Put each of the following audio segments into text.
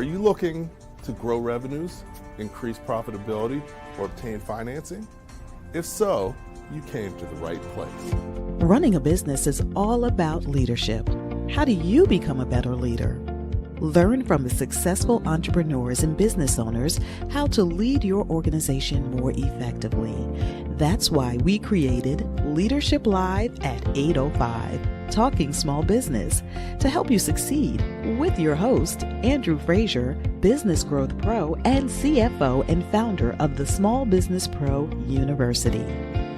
you looking to grow revenues, increase profitability, or obtain financing? If so, you came to the right place. Running a business is all about leadership. How do you become a better leader? Learn from the successful entrepreneurs and business owners how to lead your organization more effectively. That's why we created Leadership Live at 805, Talking Small Business, to help you succeed with your host, Andrew Frazier, Business Growth Pro and CFO and founder of the Small Business Pro University.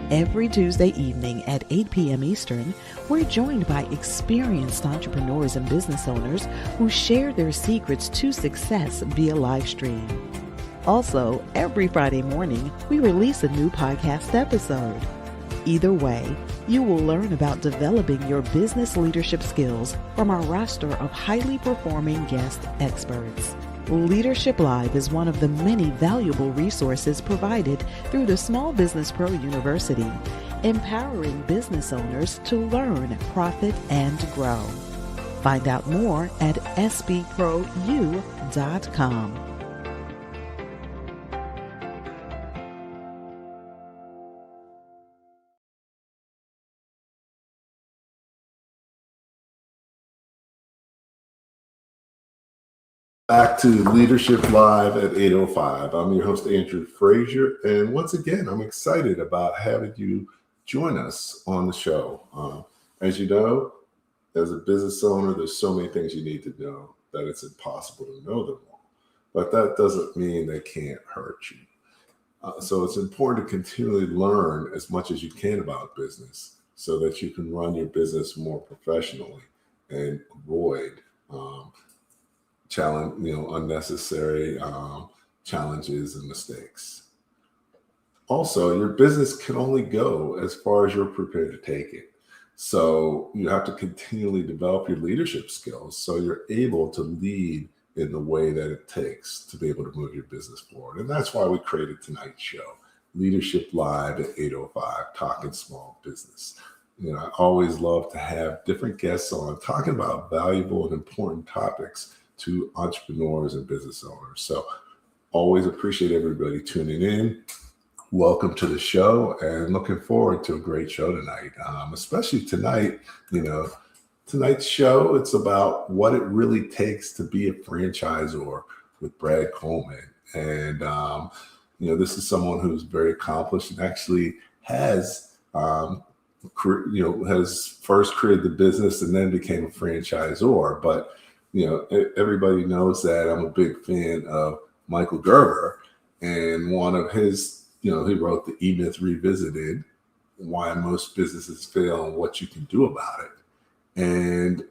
Every Tuesday evening at 8 p.m. Eastern, we're joined by experienced entrepreneurs and business owners who share their secrets to success via live stream. Also, every Friday morning, we release a new podcast episode. Either way, you will learn about developing your business leadership skills from our roster of highly performing guest experts. Leadership Live is one of the many valuable resources provided through the Small Business Pro University, empowering business owners to learn, profit, and grow. Find out more at sbprou.com. Back to Leadership Live at 805. I'm your host, Andrew Frazier. And once again, I'm excited about having you join us on the show. As you know, as a business owner, there's so many things you need to know that it's impossible to know them all. But that doesn't mean they can't hurt you. So it's important to continually learn as much as you can about business so that you can run your business more professionally and avoid unnecessary challenges and mistakes. Also, your business can only go as far as you're prepared to take it. So you have to continually develop your leadership skills so you're able to lead in the way that it takes to be able to move your business forward. And that's why we created tonight's show, Leadership Live at 805, Talking Small Business. I always love to have different guests on talking about valuable and important topics to entrepreneurs and business owners. So always appreciate everybody tuning in. Welcome to the show and looking forward to a great show tonight. Especially tonight, tonight's show, it's about what it really takes to be a franchisor with Brad Coleman. And, this is someone who's very accomplished and actually has first created the business and then became a franchisor. But everybody knows that I'm a big fan of Michael Gerber, and one of his, he wrote the E-Myth Revisited, Why Most Businesses Fail and What You Can Do About It. And,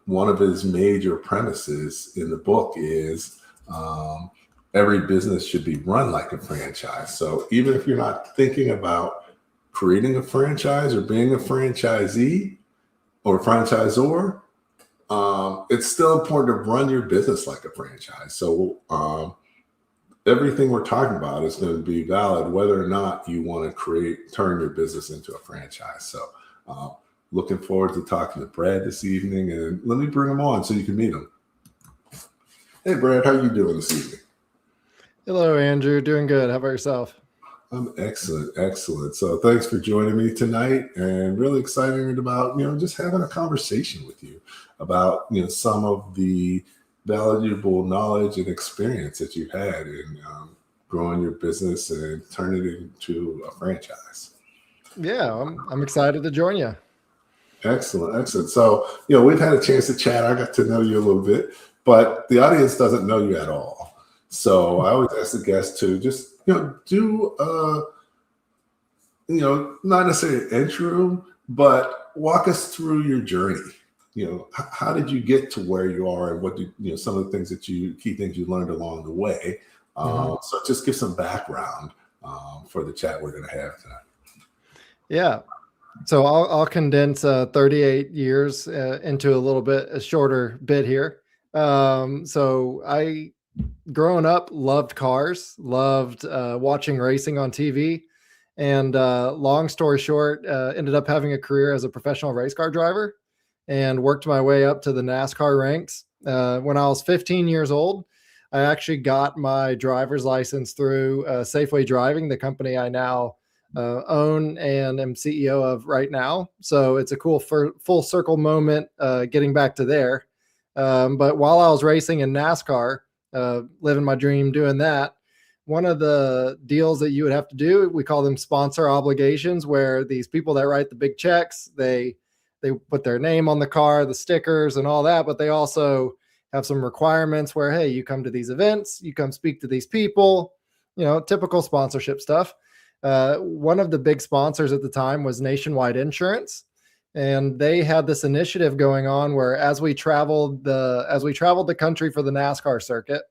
one of his major premises in the book is every business should be run like a franchise. So even if you're not thinking about creating a franchise or being a franchisee or franchisor, it's still important to run your business like a franchise. So everything we're talking about is going to be valid whether or not you want to turn your business into a franchise. So looking forward to talking to Brad this evening, and let me bring him on so you can meet him. Hey, Brad, how are you doing this evening? Hello, Andrew. Doing good. How about yourself? I'm excellent. So thanks for joining me tonight, and really excited about, just having a conversation with you about, some of the valuable knowledge and experience that you've had in growing your business and turning it into a franchise. Yeah, I'm excited to join you. Excellent. So, we've had a chance to chat. I got to know you a little bit, but the audience doesn't know you at all. So I always ask the guests to just, do, not necessarily an intro, but walk us through your journey. How did you get to where you are, and what did, some of the things key things you learned along the way. So just give some background for the chat we're going to have tonight. Yeah. So I'll condense 38 years into a shorter bit here. So I, growing up, loved cars, loved watching racing on TV. And long story short, ended up having a career as a professional race car driver and worked my way up to the NASCAR ranks. When I was 15 years old, I actually got my driver's license through Safeway Driving, the company I now own and am CEO of right now. So it's a cool full circle moment getting back to there. But while I was racing in NASCAR, living my dream doing that, one of the deals that you would have to do, we call them sponsor obligations, where these people that write the big checks, they put their name on the car, the stickers and all that, but they also have some requirements where, hey, you come to these events, you come speak to these people, typical sponsorship stuff. One of the big sponsors at the time was Nationwide Insurance. And they had this initiative going on where as we traveled the country for the NASCAR circuit,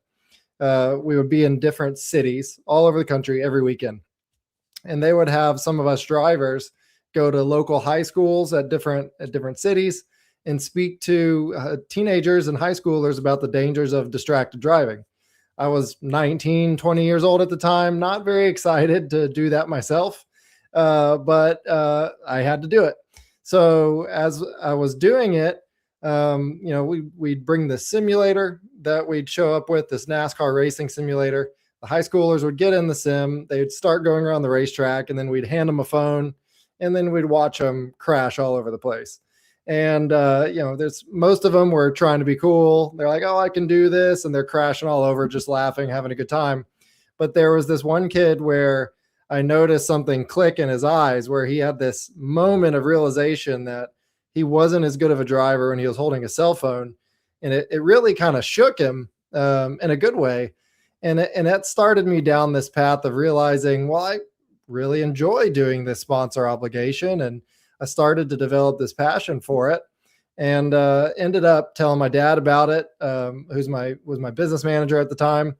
we would be in different cities all over the country every weekend. And they would have some of us drivers go to local high schools at different cities and speak to teenagers and high schoolers about the dangers of distracted driving. I was 19, 20 years old at the time, not very excited to do that myself, but I had to do it. So as I was doing it, we'd bring the simulator that we'd show up with, this NASCAR racing simulator. The high schoolers would get in the sim, they'd start going around the racetrack, and then we'd hand them a phone, and then we'd watch them crash all over the place. And, there's most of them were trying to be cool. They're like, oh, I can do this. And they're crashing all over, just laughing, having a good time. But there was this one kid where I noticed something click in his eyes, where he had this moment of realization that he wasn't as good of a driver when he was holding a cell phone. And it really kind of shook him in a good way. And that started me down this path of realizing, well, I really enjoy doing this sponsor obligation. And I started to develop this passion for it, and ended up telling my dad about it, was my business manager at the time.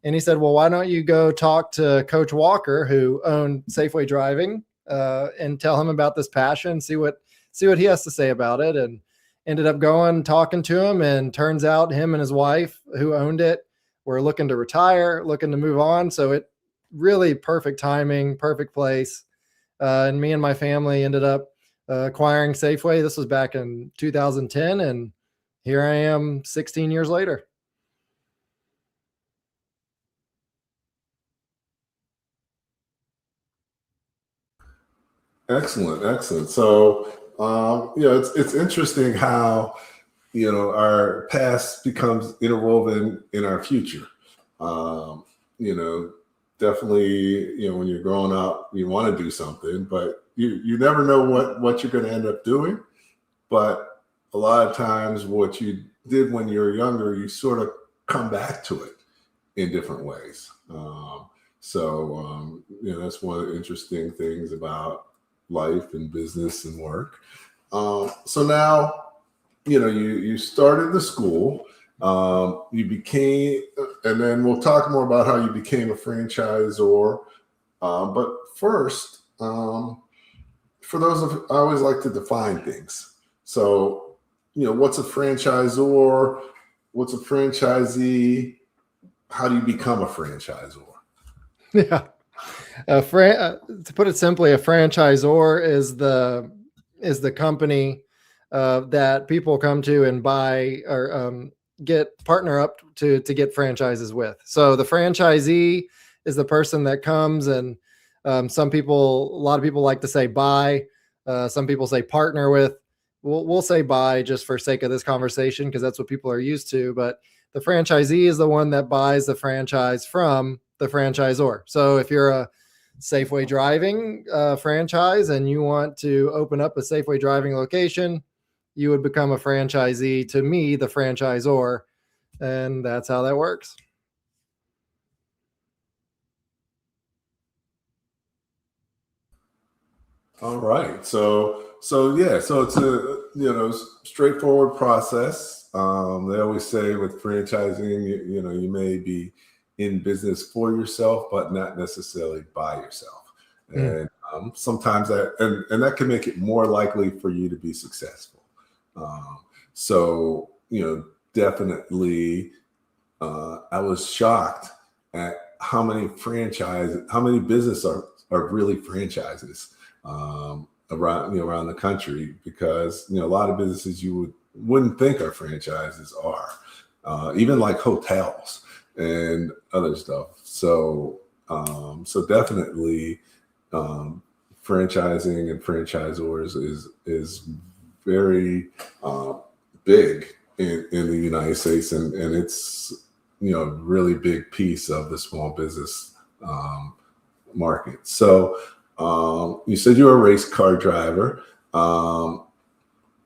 And he said, well, why don't you go talk to Coach Walker, who owned Safeway Driving, and tell him about this passion, see what he has to say about it. And ended up going, talking to him, and turns out him and his wife, who owned it, were looking to retire, looking to move on. So it really perfect timing, perfect place. And me and my family ended up acquiring Safeway. This was back in 2010, and here I am 16 years later. Excellent. So, it's interesting how, our past becomes interwoven in our future. Definitely, when you're growing up, you want to do something, but you never know what you're going to end up doing. But a lot of times what you did when you were younger, you sort of come back to it in different ways. That's one of the interesting things about life and business and work. So now, you started the school, you became, and then we'll talk more about how you became a franchisor. But first, for I always like to define things. So, what's a franchisor? What's a franchisee? How do you become a franchisor? Yeah. To put it simply, a franchisor is the company that people come to and buy or partner up to get franchises with. So the franchisee is the person that comes and a lot of people like to say buy. Some people say partner with. We'll say buy just for sake of this conversation, because that's what people are used to. But the franchisee is the one that buys the franchise from the franchisor. So if you're a Safeway Driving franchise and you want to open up a Safeway Driving location, you would become a franchisee to me, the franchisor, and that's how that works. All right. So it's a straightforward process. They always say with franchising, you may be in business for yourself, but not necessarily by yourself. And sometimes that can make it more likely for you to be successful. Definitely, I was shocked at how many businesses are really franchises around the country, because a lot of businesses you wouldn't think are franchises are, even like hotels. and other stuff. So so definitely franchising and franchisors is very big in the United States, and it's a really big piece of the small business market. So you said you're a race car driver.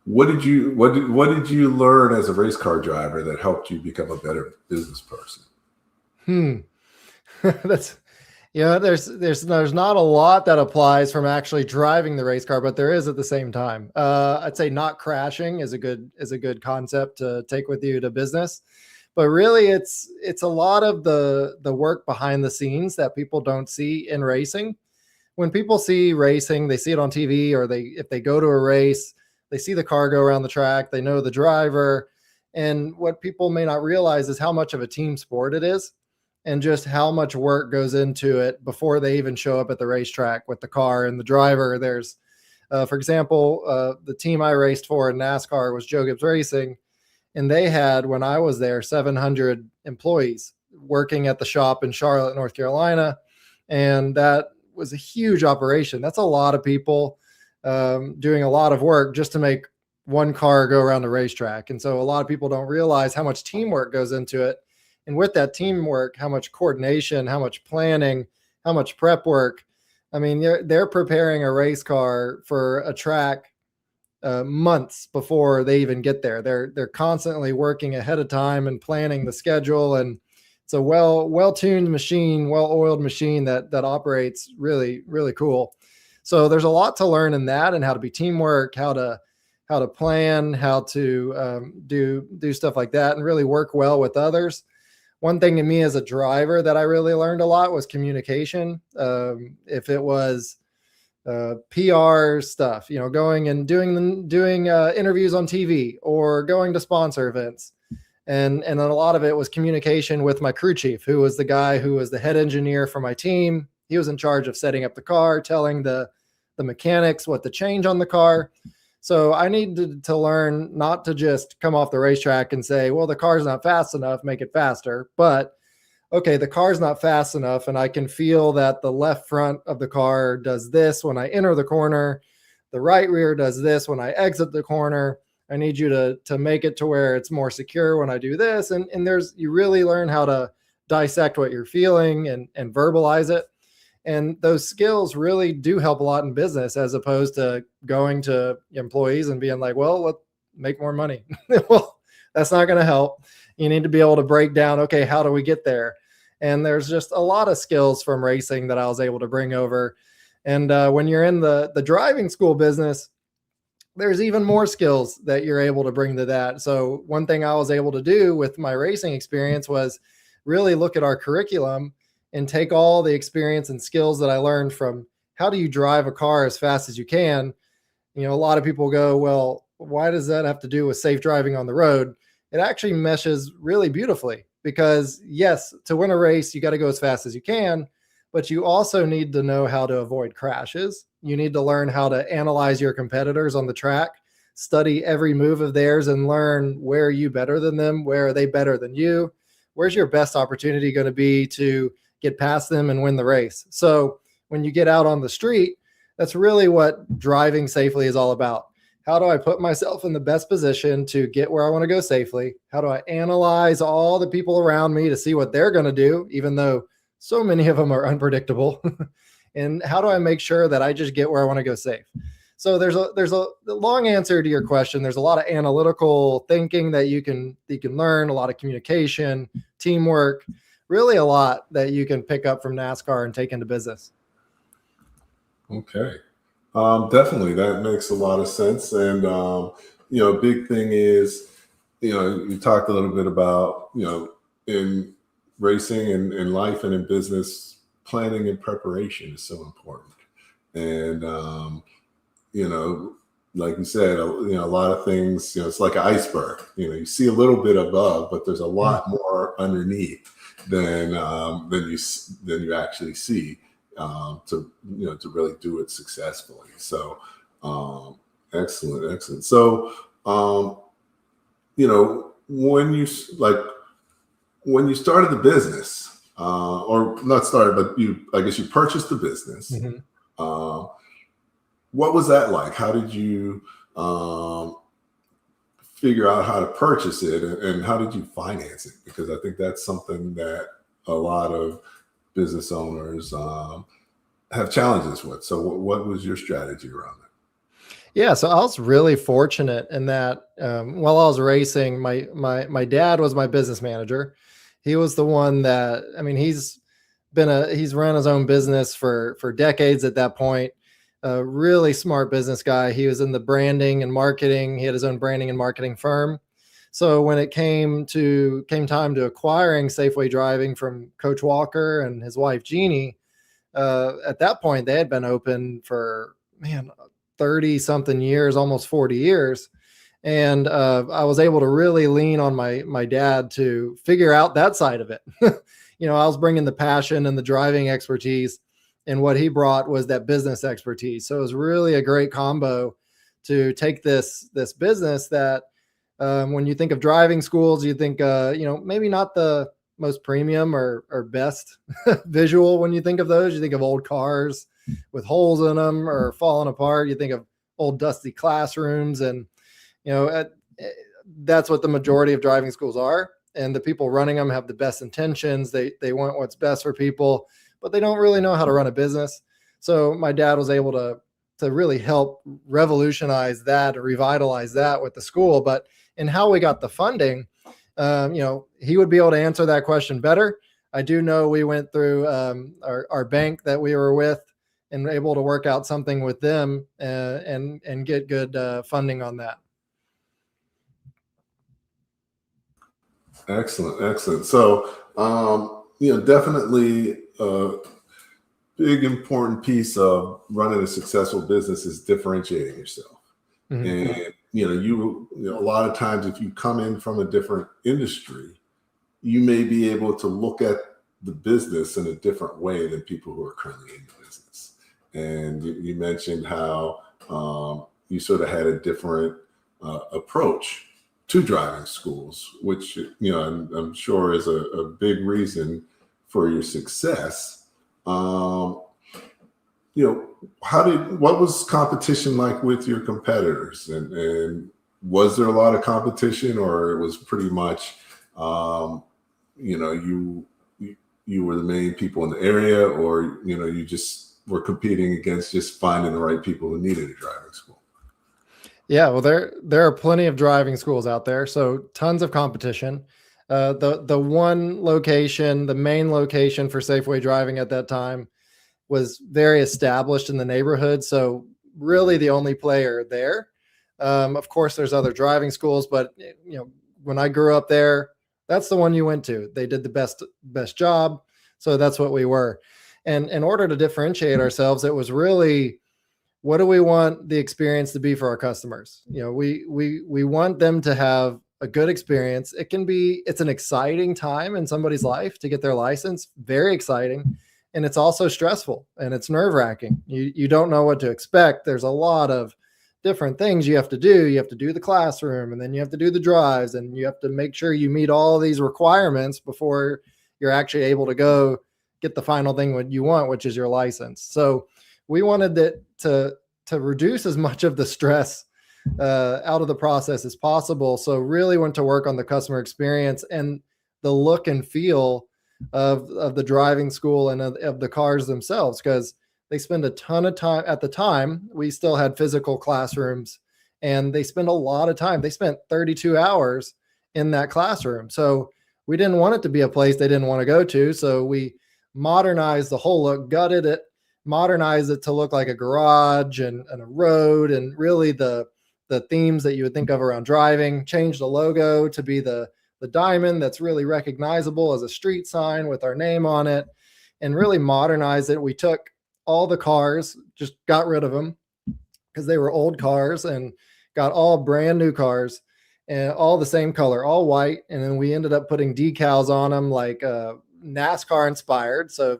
What did you learn as a race car driver that helped you become a better business person? That's there's not a lot that applies from actually driving the race car, but there is at the same time. I'd say not crashing is a good concept to take with you to business. But really it's a lot of the work behind the scenes that people don't see in racing. When people see racing, they see it on TV, or if they go to a race, they see the car go around the track, they know the driver. And what people may not realize is how much of a team sport it is, and just how much work goes into it before they even show up at the racetrack with the car and the driver. There's, for example, the team I raced for in NASCAR was Joe Gibbs Racing, and they had, when I was there, 700 employees working at the shop in Charlotte, North Carolina, and that was a huge operation. That's a lot of people doing a lot of work just to make one car go around the racetrack. And so a lot of people don't realize how much teamwork goes into it. And with that teamwork, how much coordination, how much planning, how much prep work. I mean, they're preparing a race car for a track months before they even get there. They're constantly working ahead of time and planning the schedule. And it's a well-tuned machine, well-oiled machine that operates really, really cool. So there's a lot to learn in that, and how to be teamwork, how to plan, how to do stuff like that, and really work well with others. One thing to me as a driver that I really learned a lot was communication. If it was PR stuff, going and doing interviews on TV, or going to sponsor events. And then a lot of it was communication with my crew chief, who was the guy who was the head engineer for my team. He was in charge of setting up the car, telling the mechanics what to change on the car. So I needed to learn not to just come off the racetrack and say, well, the car's not fast enough, make it faster. But okay, the car's not fast enough, and I can feel that the left front of the car does this when I enter the corner. The right rear does this when I exit the corner. I need you to make it to where it's more secure when I do this. And you really learn how to dissect what you're feeling and verbalize it. And those skills really do help a lot in business, as opposed to going to employees and being like, well, let's make more money. Well, that's not going to help. You need to be able to break down, okay, how do we get there? And there's just a lot of skills from racing that I was able to bring over. And when you're in the driving school business, there's even more skills that you're able to bring to that. So one thing I was able to do with my racing experience was really look at our curriculum and take all the experience and skills that I learned from how do you drive a car as fast as you can. A lot of people go, well, why does that have to do with safe driving on the road? It actually meshes really beautifully, because yes, to win a race, you got to go as fast as you can, but you also need to know how to avoid crashes. You need to learn how to analyze your competitors on the track, study every move of theirs, and learn where are you better than them? Where are they better than you? Where's your best opportunity going to be to get past them and win the race? So when you get out on the street, that's really what driving safely is all about. How do I put myself in the best position to get where I want to go safely? How do I analyze all the people around me to see what they're going to do, even though so many of them are unpredictable? And how do I make sure that I just get where I want to go safe? So there's a long answer to your question. There's a lot of analytical thinking that you can learn, a lot of communication, teamwork, really a lot that you can pick up from NASCAR and take into business. Okay. Definitely. That makes a lot of sense. And, big thing is, you talked a little bit about, in racing and in life and in business, planning and preparation is so important. And, like you said, a lot of things, it's like an iceberg. You see a little bit above, but there's a lot more underneath than you actually see to really do it successfully. So excellent. So when you when you started the business, or not started, but I guess you purchased the business. Mhm. What was that like? How did you figure out how to purchase it, and how did you finance it? Because I think that's something that a lot of business owners have challenges with. So what was your strategy around that? Yeah, so I was really fortunate in that while I was racing, my dad was my business manager. He was the one that, I mean, he's run his own business for decades at that point. A really smart business guy. He was in the branding and marketing. He had his own branding and marketing firm. So when it came time to acquiring Safeway Driving from Coach Walker and his wife Jeannie, at that point they had been open for, man, 30 something years, almost 40 years. And I was able to really lean on my dad to figure out that side of it. I was bringing the passion and the driving expertise, and what he brought was that business expertise. So it was really a great combo to take this business that, when you think of driving schools, you think, maybe not the most premium or best visual. When you think of those, you think of old cars with holes in them or falling apart. You think of old dusty classrooms, and that's what the majority of driving schools are. And the people running them have the best intentions. They want what's best for people, but they don't really know how to run a business. So my dad was able to really help revolutionize that, or revitalize that with the school. But in how we got the funding, he would be able to answer that question better. I do know we went through our bank that we were with, and able to work out something with them and get good funding on that. Excellent. So, definitely a big important piece of running a successful business is differentiating yourself. Mm-hmm. And a lot of times, if you come in from a different industry, you may be able to look at the business in a different way than people who are currently in the business. And you mentioned how you sort of had a different approach to driving schools, which I'm sure is a big reason for your success. What was competition like with your competitors, and was there a lot of competition, or it was pretty much you were the main people in the area, or you just were competing against just finding the right people who needed a driving school? Yeah, well, there are plenty of driving schools out there, so tons of competition. The one location, the main location for Safeway Driving at that time, was very established in the neighborhood, so really the only player there. Of course, there's other driving schools, but when I grew up there, that's the one you went to. They did the best job, so that's what we were. And in order to differentiate ourselves, it was really, what do we want the experience to be for our customers? We want them to have a good experience. It's an exciting time in somebody's life to get their license, very exciting. And it's also stressful, and it's nerve-wracking. You don't know what to expect. There's a lot of different things you have to do. You have to do the classroom, and then you have to do the drives, and you have to make sure you meet all these requirements before you're actually able to go get the final thing what you want, which is your license. So we wanted it to reduce as much of the stress out of the process as possible. So really went to work on the customer experience and the look and feel of the driving school and of the cars themselves, because they spend a ton of time. At the time, we still had physical classrooms, and they spend a lot of time. They spent 32 hours in that classroom. So we didn't want it to be a place they didn't want to go to. So we modernized the whole look, gutted it, modernized it to look like a garage and a road, and really the themes that you would think of around driving. Changed the logo to be the diamond that's really recognizable as a street sign with our name on it, and really modernized it. We took all the cars, just got rid of them because they were old cars, and got all brand new cars, and all the same color, all white. And then we ended up putting decals on them, like NASCAR inspired. So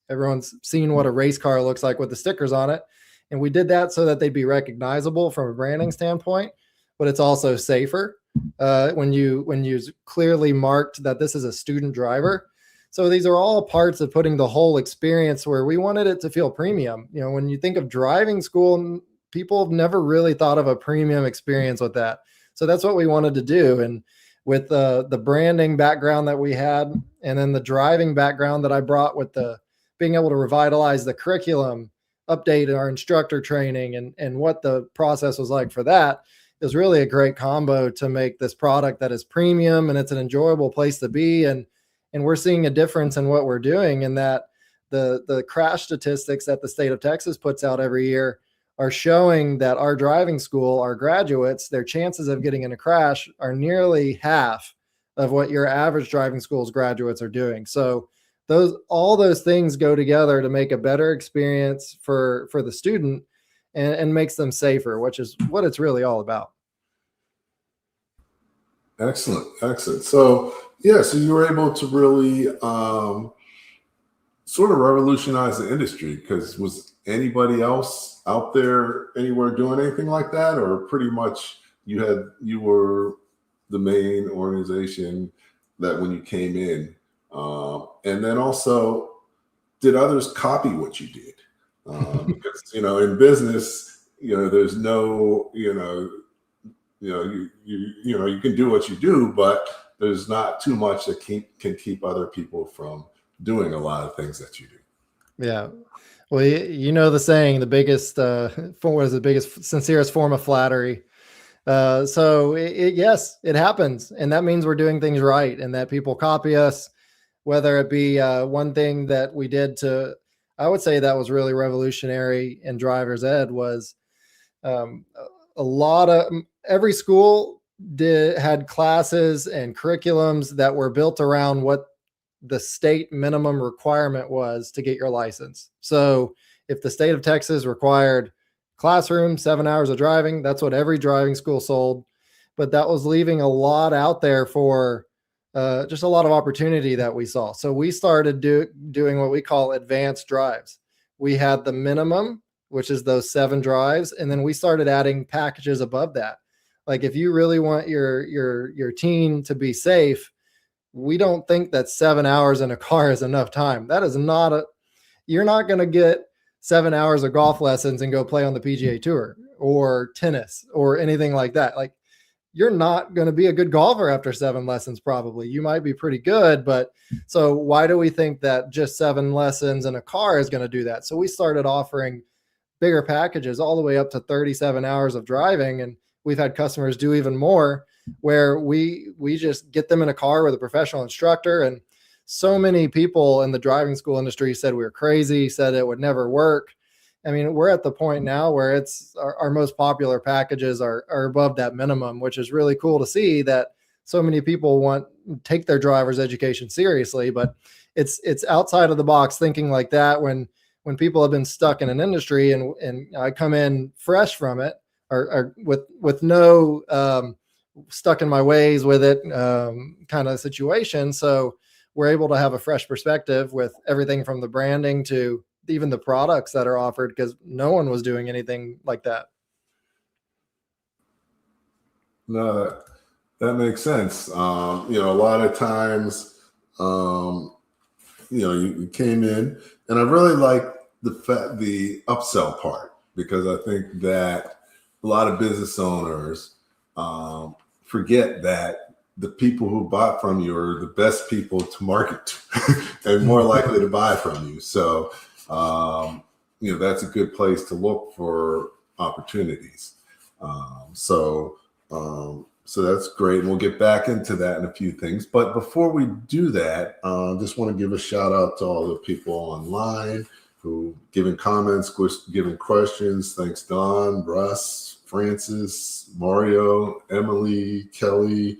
everyone's seen what a race car looks like with the stickers on it. And we did that so that they'd be recognizable from a branding standpoint, but it's also safer. when you clearly marked that this is a student driver. So these are all parts of putting the whole experience where we wanted it to feel premium. You know, when you think of driving school, people have never really thought of a premium experience with that. So that's what we wanted to do. And with the branding background that we had, and then the driving background that I brought with the being able to revitalize the curriculum, update our instructor training, and what the process was like for that, is really a great combo to make this product that is premium and it's an enjoyable place to be. And we're seeing a difference in what we're doing, in that the crash statistics that the state of Texas puts out every year are showing that our driving school, our graduates, their chances of getting in a crash are nearly half of what your average driving school's graduates are doing. So all those things go together to make a better experience for the student, and makes them safer, which is what it's really all about. Excellent. So yeah, so you were able to really sort of revolutionize the industry, because was anybody else out there anywhere doing anything like that, or pretty much you were the main organization that when you came in, and then also, did others copy what you did? Because in business, there's no, you can do what you do, but there's not too much that can keep other people from doing a lot of things that you do. Yeah. Well, the saying, the biggest, what is the biggest, sincerest form of flattery. So yes, it happens. And that means we're doing things right, and that people copy us, whether it be one thing that we did I would say that was really revolutionary in driver's ed was every school had classes and curriculums that were built around what the state minimum requirement was to get your license. So if the state of Texas required classroom, 7 hours of driving, that's what every driving school sold. But that was leaving a lot out there for just a lot of opportunity that we saw. So we started doing what we call advanced drives. We had the minimum, which is those 7 drives, and then we started adding packages above that. Like, if you really want your teen to be safe, we don't think that 7 hours in a car is enough time. That is you're not going to get 7 hours of golf lessons and go play on the PGA Tour or tennis or anything like that. Like, you're not going to be a good golfer after 7 lessons. Probably you might be pretty good, but so why do we think that just 7 lessons in a car is going to do that? So we started offering bigger packages all the way up to 37 hours of driving. And we've had customers do even more, where we just get them in a car with a professional instructor. And so many people in the driving school industry said we were crazy, said it would never work. I mean, we're at the point now where it's our most popular packages are above that minimum, which is really cool to see that so many people take their driver's education seriously. But it's outside of the box thinking like that when people have been stuck in an industry, and I come in fresh from it, or with no stuck in my ways with it kind of situation. So we're able to have a fresh perspective with everything from the branding to even the products that are offered, because no one was doing anything like that. No, that makes sense. A lot of times, you came in, and I really like the upsell part, because I think that a lot of business owners forget that the people who bought from you are the best people to market to and more likely to buy from you. So, that's a good place to look for opportunities. So that's great. And we'll get back into that in a few things. But before we do that, just want to give a shout out to all the people online who giving comments, giving questions. Thanks, Don, Russ, Francis, Mario, Emily, Kelly,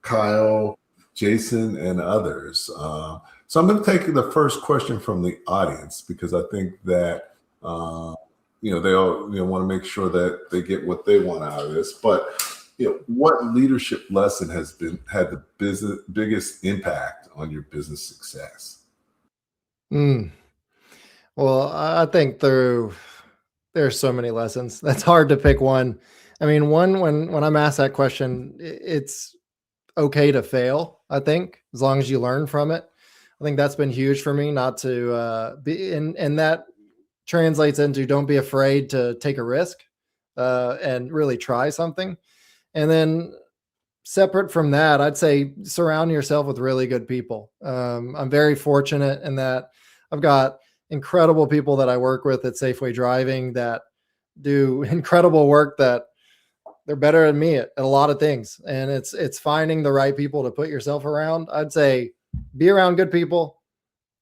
Kyle, Jason, and others. So I'm going to take the first question from the audience, because I think that they all want to make sure that they get what they want out of this. But what leadership lesson had the biggest impact on your business success? Well, I think there's so many lessons. That's hard to pick one. I mean, when I'm asked that question, it's okay to fail, I think, as long as you learn from it. I think that's been huge for me, not to be, and that translates into don't be afraid to take a risk and really try something. And then separate from that, I'd say surround yourself with really good people. I'm very fortunate in that I've got incredible people that I work with at Safeway Driving that do incredible work, that they're better than me at a lot of things. And it's finding the right people to put yourself around. I'd say be around good people.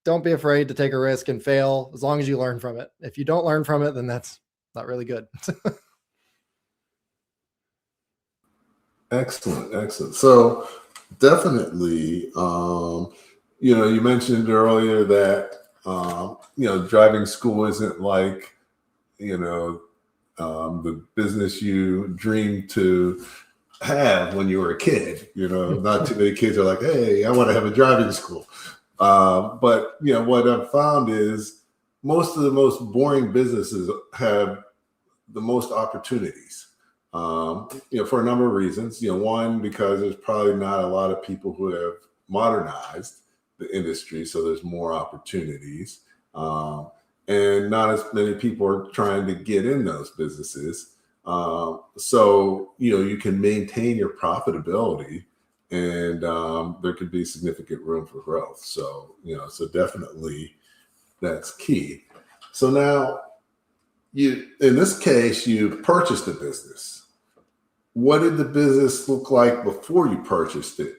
Don't be afraid to take a risk and fail, as long as you learn from it. If you don't learn from it, then that's not really good. Excellent, excellent. So definitely, you mentioned earlier that driving school isn't like the business you dreamed to have when you were a kid. Not too many kids are like, hey, I want to have a driving school. But what I've found is most of the most boring businesses have the most opportunities. For a number of reasons. One, because there's probably not a lot of people who have modernized the industry, so there's more opportunities. And not as many people are trying to get in those businesses. So you can maintain your profitability, and there could be significant room for growth. So, so definitely that's key. So now in this case, you purchased a business. What did the business look like before you purchased it?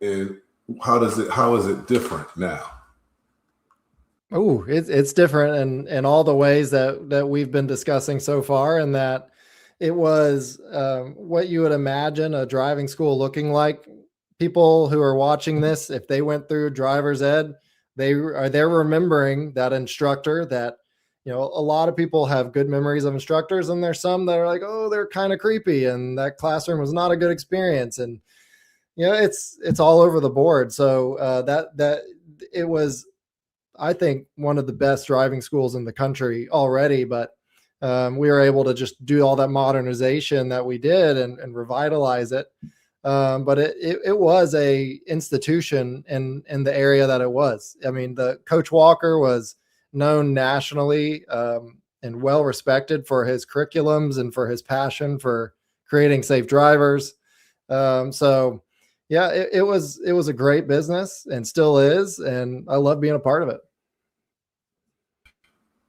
And how is it different now? Oh, it's different in all the ways that we've been discussing so far, and that it was what you would imagine a driving school looking like. People who are watching this, if they went through driver's ed, they're remembering that instructor that, a lot of people have good memories of instructors, and there's some that are like, oh, they're kind of creepy, and that classroom was not a good experience. And, it's all over the board. So that it was, I think, one of the best driving schools in the country already, but we were able to just do all that modernization that we did and revitalize it. But it was a institution in the area that it was. I mean, the Coach Walker was known nationally and well respected for his curriculums and for his passion for creating safe drivers. So yeah, it was a great business and still is, and I love being a part of it.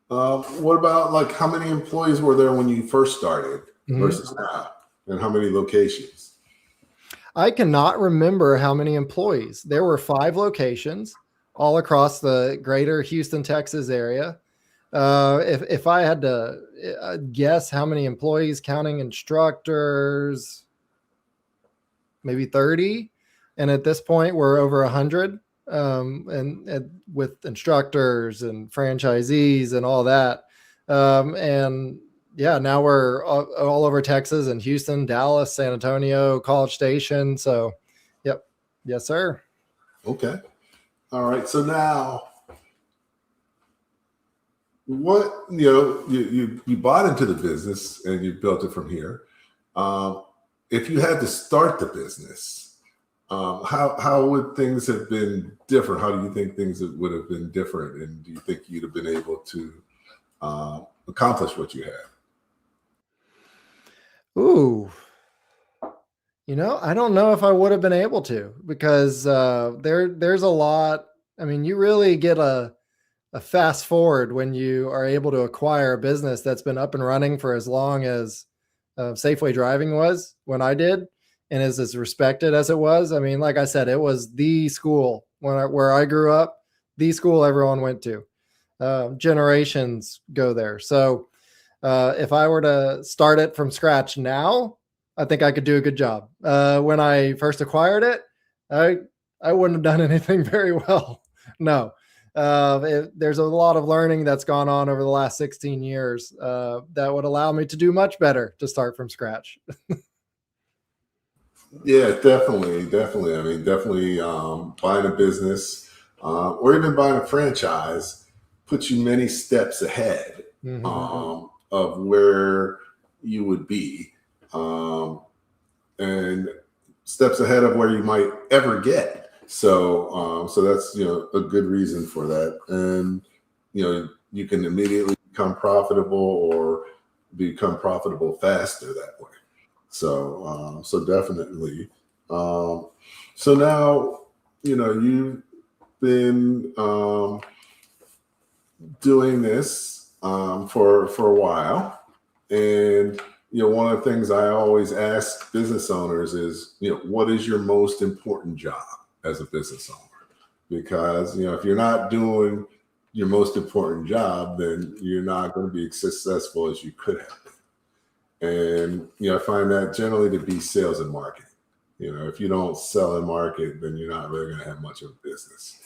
What about, like, how many employees were there when you first started versus now, and how many locations? I cannot remember how many employees. There were 5 locations all across the greater Houston, Texas area. If I had to guess how many employees, counting instructors, maybe 30. And at this point, we're over 100. And with instructors and franchisees and all that. And yeah, now we're all over Texas and Houston, Dallas, San Antonio, College Station. So, yep. Yes, sir. Okay. All right. So now, what, you bought into the business and you built it from here. If you had to start the business, how would things have been different? How do you think things would have been different? And do you think you'd have been able to accomplish what you had? Ooh, I don't know if I would have been able to, because there's a lot. I mean, you really get a fast forward when you are able to acquire a business that's been up and running for as long as Safeway Driving was when I did, and is as respected as it was. I mean, like I said, it was the school where I grew up, the school everyone went to. Generations go there. So if I were to start it from scratch now, I think I could do a good job. When I first acquired it, I wouldn't have done anything very well. No. There's a lot of learning that's gone on over the last 16 years that would allow me to do much better to start from scratch. Yeah, definitely. I mean, definitely buying a business or even buying a franchise puts you many steps ahead of where you would be. and steps ahead of where you might ever get. So that's a good reason for that, and you can immediately become profitable or become profitable faster that way. So definitely. So now you've been doing this for a while, and one of the things I always ask business owners is, what is your most important job as a business owner? Because if you're not doing your most important job, then you're not going to be as successful as you could have been. And I find that generally to be sales and marketing. If you don't sell and market, then you're not really going to have much of a business.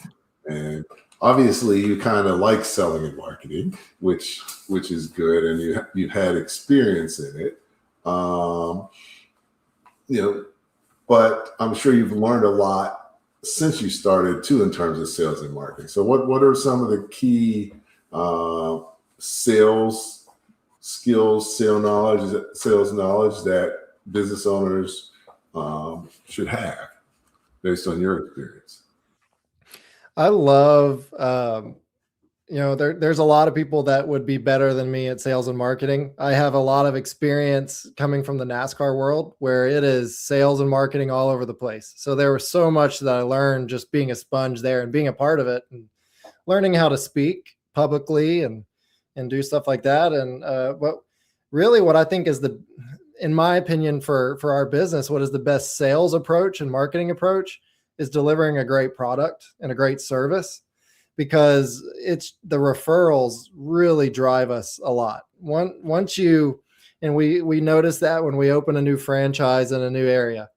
And obviously, you kind of like selling and marketing, which is good, and you've had experience in it. But I'm sure you've learned a lot since you started too in terms of sales and marketing. So what are some of the key sales skills, sales knowledge that business owners should have based on your experience? I love, there's a lot of people that would be better than me at sales and marketing. I have a lot of experience coming from the NASCAR world where it is sales and marketing all over the place. So there was so much that I learned just being a sponge there and being a part of it and learning how to speak publicly and do stuff like that. And but really what I think is in my opinion, for our business, what is the best sales approach and marketing approach is delivering a great product and a great service, because it's the referrals really drive us a lot. Once you, and we notice that when we open a new franchise in a new area,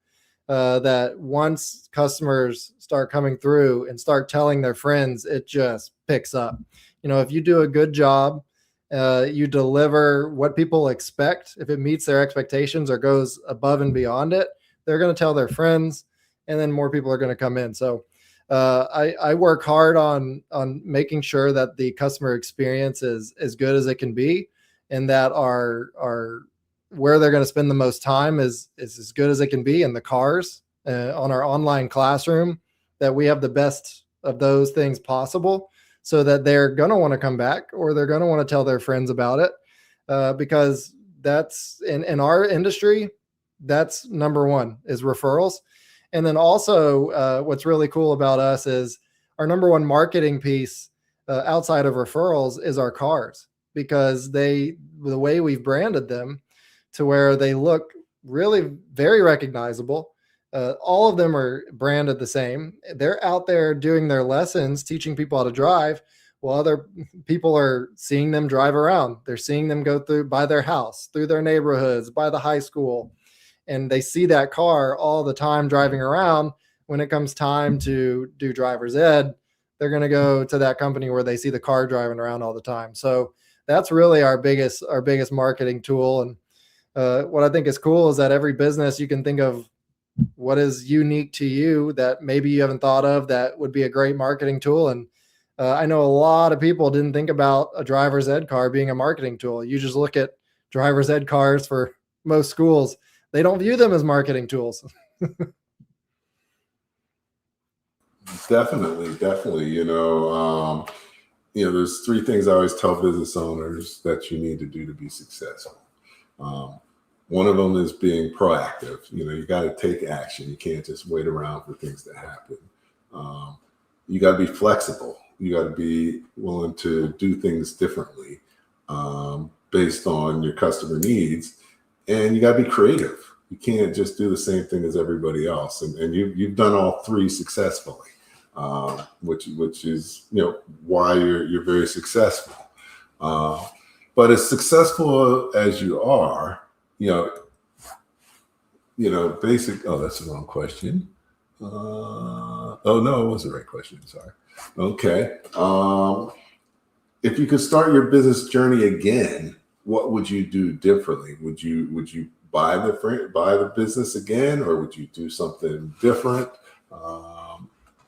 that once customers start coming through and start telling their friends, it just picks up. If you do a good job, you deliver what people expect. If it meets their expectations or goes above and beyond it, they're going to tell their friends, and then more people are going to come in. So I work hard on making sure that the customer experience is as good as it can be, and that our where they're going to spend the most time is as good as it can be in the cars, on our online classroom, that we have the best of those things possible, so that they're going to want to come back or they're going to want to tell their friends about it, because that's in our industry, that's number one is referrals. And then also what's really cool about us is our number one marketing piece outside of referrals is our cars, because the way we've branded them to where they look really very recognizable. All of them are branded the same. They're out there doing their lessons, teaching people how to drive, while other people are seeing them drive around. They're seeing them go through by their house, through their neighborhoods, by the high school. And they see that car all the time driving around. When it comes time to do driver's ed, they're going to go to that company where they see the car driving around all the time. So that's really our biggest marketing tool. And what I think is cool is that every business, you can think of what is unique to you that maybe you haven't thought of that would be a great marketing tool. And I know a lot of people didn't think about a driver's ed car being a marketing tool. You just look at driver's ed cars for most schools. They don't view them as marketing tools. Definitely. There's three things I always tell business owners that you need to do to be successful. One of them is being proactive. You got to take action. You can't just wait around for things to happen. You got to be flexible. You got to be willing to do things differently based on your customer needs. And you got to be creative. You can't just do the same thing as everybody else. And you've done all three successfully, which is why you're very successful. But as successful as you are, basic. Oh, that's the wrong question. Oh no, it was the right question. Sorry. Okay. If you could start your business journey again, what would you do differently? Would you buy the business again, or would you do something different?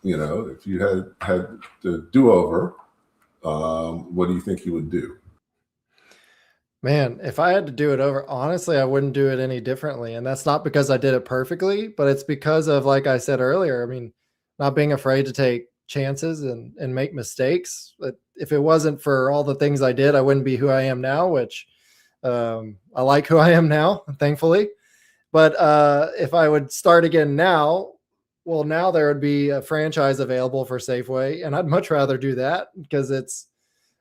If you had the do-over, what do you think you would do? Man, if I had to do it over, honestly, I wouldn't do it any differently. And that's not because I did it perfectly, but it's because of, like I said earlier, I mean, not being afraid to take chances and make mistakes. But if it wasn't for all the things I did, I wouldn't be who I am now, which I like who I am now, thankfully. But if I would start again now, well, now there would be a franchise available for Safeway, and I'd much rather do that because it's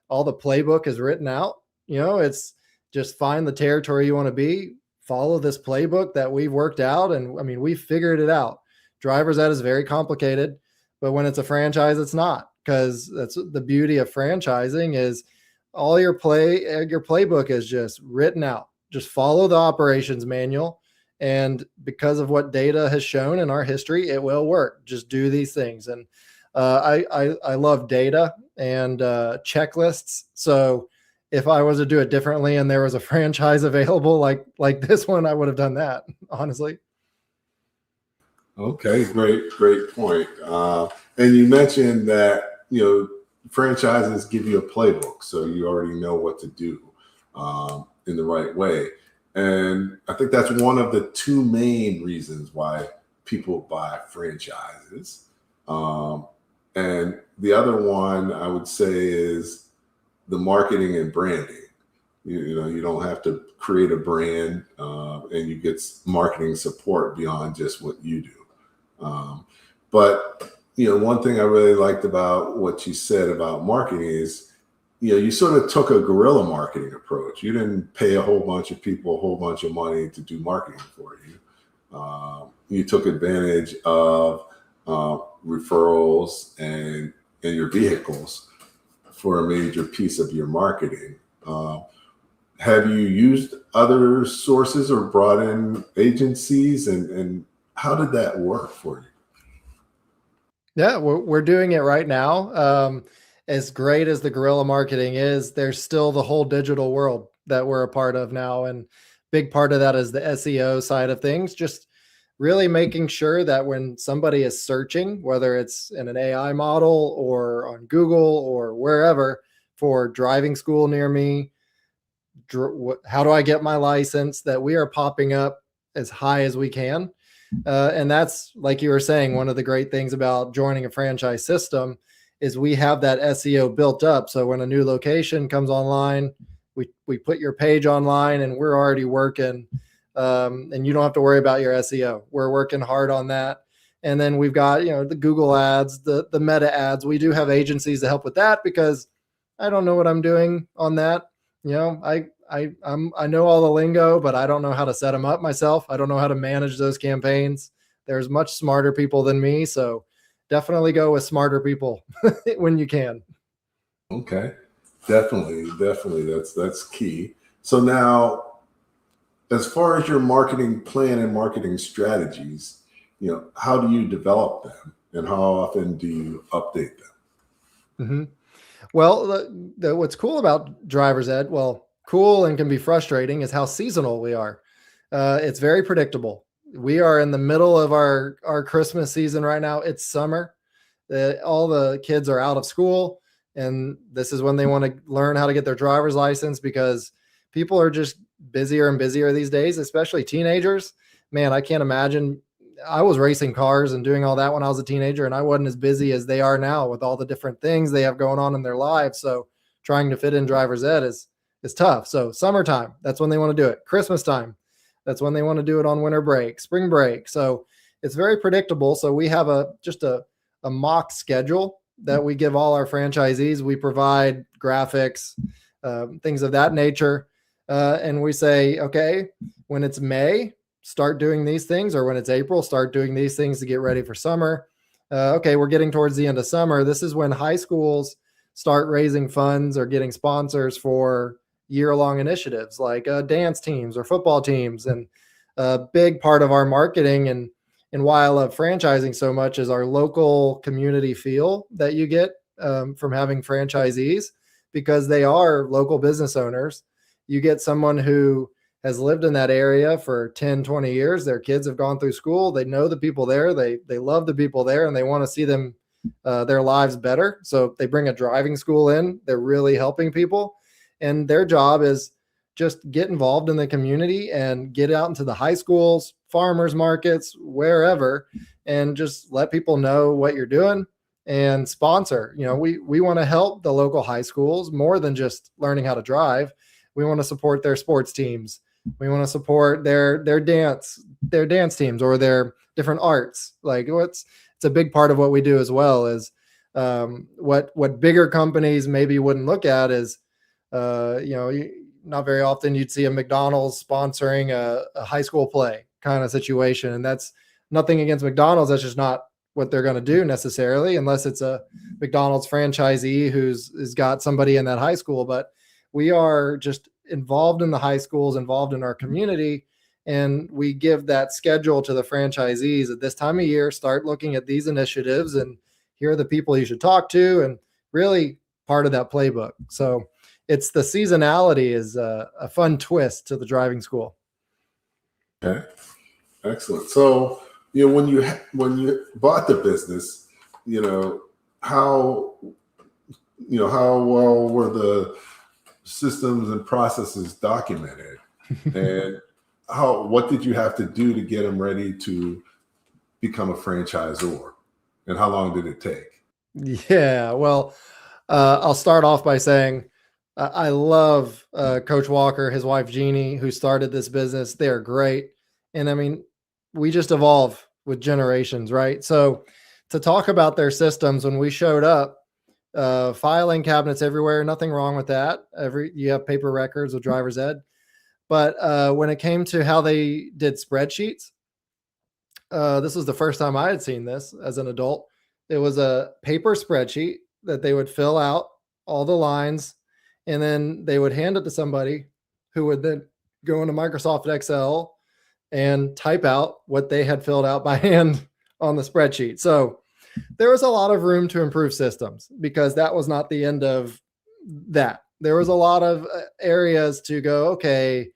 all the playbook is written out. It's just find the territory you want to be, follow this playbook that we've worked out. And I mean, we've figured it out. Driver's ed is very complicated, but when it's a franchise, it's not, because that's the beauty of franchising is all your playbook is just written out. Just follow the operations manual. And because of what data has shown in our history, it will work. Just do these things. And I love data and checklists. So if I was to do it differently and there was a franchise available like this one, I would have done that, honestly. Okay, great point. And you mentioned that franchises give you a playbook, so you already know what to do in the right way. And I think that's one of the two main reasons why people buy franchises. And the other one I would say is the marketing and branding. You don't have to create a brand, and you get marketing support beyond just what you do. But one thing I really liked about what you said about marketing is, you sort of took a guerrilla marketing approach. You didn't pay a whole bunch of people a whole bunch of money to do marketing for you. You took advantage of referrals and your vehicles for a major piece of your marketing. Have you used other sources or brought in agencies, and how did that work for you? Yeah, we're doing it right now. As great as the guerrilla marketing is, there's still the whole digital world that we're a part of now. And big part of that is the SEO side of things, just really making sure that when somebody is searching, whether it's in an AI model or on Google or wherever, for driving school near me, how do I get my license, that we are popping up as high as we can. And that's, like you were saying, one of the great things about joining a franchise system is we have that SEO built up. So when a new location comes online, we put your page online and we're already working, and you don't have to worry about your SEO. We're working hard on that. And then we've got, the Google ads, the meta ads. We do have agencies to help with that because I don't know what I'm doing on that. I know all the lingo, but I don't know how to set them up myself. I don't know how to manage those campaigns. There's much smarter people than me. So definitely go with smarter people when you can. Okay. Definitely. That's key. So now, as far as your marketing plan and marketing strategies, how do you develop them and how often do you update them? Mm-hmm. Well, what's cool about driver's ed, cool and can be frustrating, is how seasonal we are. It's very predictable. We are in the middle of our Christmas season right now. It's summer. All the kids are out of school, and this is when they want to learn how to get their driver's license because people are just busier and busier these days, especially teenagers. Man, I can't imagine. I was racing cars and doing all that when I was a teenager, and I wasn't as busy as they are now with all the different things they have going on in their lives. So trying to fit in driver's ed is tough. So summertime, that's when they want to do it. Christmas time, that's when they want to do it on winter break, spring break. So it's very predictable. So we have just a mock schedule that we give all our franchisees. We provide graphics, things of that nature. And we say, okay, when it's May, start doing these things, or when it's April, start doing these things to get ready for summer. Okay, we're getting towards the end of summer. This is when high schools start raising funds or getting sponsors for year-long initiatives like dance teams or football teams. And a big part of our marketing and why I love franchising so much is our local community feel that you get from having franchisees, because they are local business owners. You get someone who has lived in that area for 10, 20 years. Their kids have gone through school. They know the people there. They love the people there, and they want to see them, their lives better. So they bring a driving school in. They're really helping people. And their job is just get involved in the community and get out into the high schools, farmers markets, wherever, and just let people know what you're doing and sponsor. We want to help the local high schools more than just learning how to drive. We want to support their sports teams. We want to support their dance teams or their different arts. Like it's a big part of what we do as well. Is what bigger companies maybe wouldn't look at is, not very often you'd see a McDonald's sponsoring a high school play kind of situation. And that's nothing against McDonald's. That's just not what they're going to do necessarily, unless it's a McDonald's franchisee who's got somebody in that high school. But we are just involved in the high schools, involved in our community. And we give that schedule to the franchisees at this time of year. Start looking at these initiatives, and here are the people you should talk to, and really part of that playbook. So it's the seasonality is a fun twist to the driving school. Okay, excellent. So when you bought the business, how well were the systems and processes documented, and what did you have to do to get them ready to become a franchisor, and how long did it take? Yeah, well, I'll start off by saying I love Coach Walker, his wife Jeannie, who started this business. They're great. And I mean, we just evolve with generations, right? So to talk about their systems, when we showed up, filing cabinets everywhere, nothing wrong with that. You have paper records with driver's ed. But when it came to how they did spreadsheets, this was the first time I had seen this as an adult. It was a paper spreadsheet that they would fill out all the lines, and then they would hand it to somebody who would then go into Microsoft Excel and type out what they had filled out by hand on the spreadsheet. So there was a lot of room to improve systems, because that was not the end of that. There was a lot of areas to go, okay,